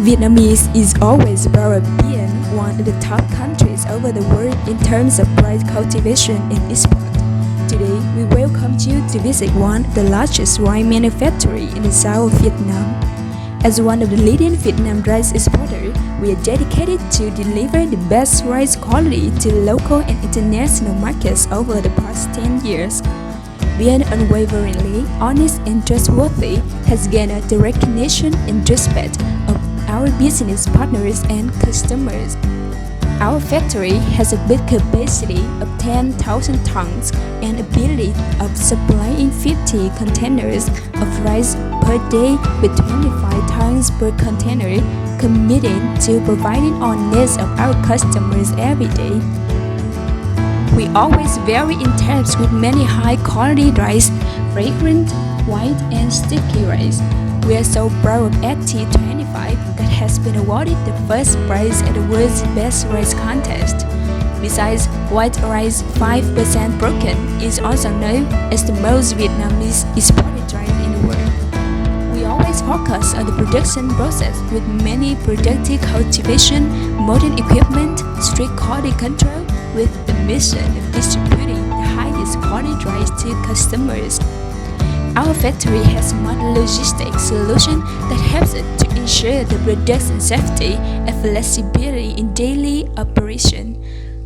Vietnamese is always proud of being one of the top countries over the world in terms of rice cultivation and export. Today, we welcome you to visit one of the largest wine manufacturers in the south of Vietnam. As one of the leading Vietnam rice exporters, we are dedicated to deliver the best rice quality to local and international markets over the past 10 years. Being unwaveringly honest and trustworthy has gained the recognition and respect of our business partners and customers. Our factory has a big capacity of 10,000 tons and ability of supplying 50 containers of rice per day with 25 tons per container, committed to providing all needs of our customers every day. We always very intense with many high-quality rice, fragrant, white, and sticky rice. We are so proud of AT25 that has been awarded the first prize at the world's best rice contest. Besides, white rice 5% broken is also known as the most Vietnamese exported rice in the world. We always focus on the production process with many productive cultivation, modern equipment, strict quality control, with the mission of distributing the highest quality rice to customers. Our factory has modern logistics solution that helps us to ensure the production safety and flexibility in daily operation.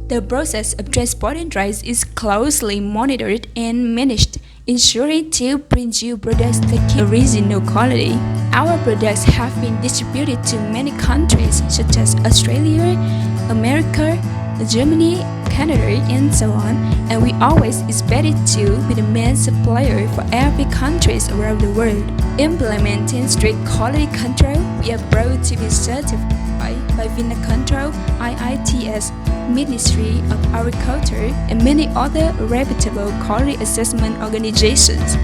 The process of transporting rice is closely monitored and managed, ensuring to bring you products that keep original quality. Our products have been distributed to many countries such as Australia, America, Germany, Canada, and so on, and we always expected to be the main supplier for every country around the world. Implementing strict quality control, we are proud to be certified by Vinacontrol, IITS, Ministry of Agriculture, and many other reputable quality assessment organizations.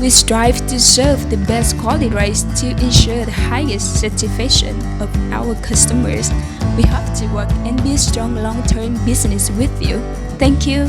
We strive to serve the best quality rice to ensure the highest satisfaction of our customers. We hope to work and build strong long-term business with you. Thank you.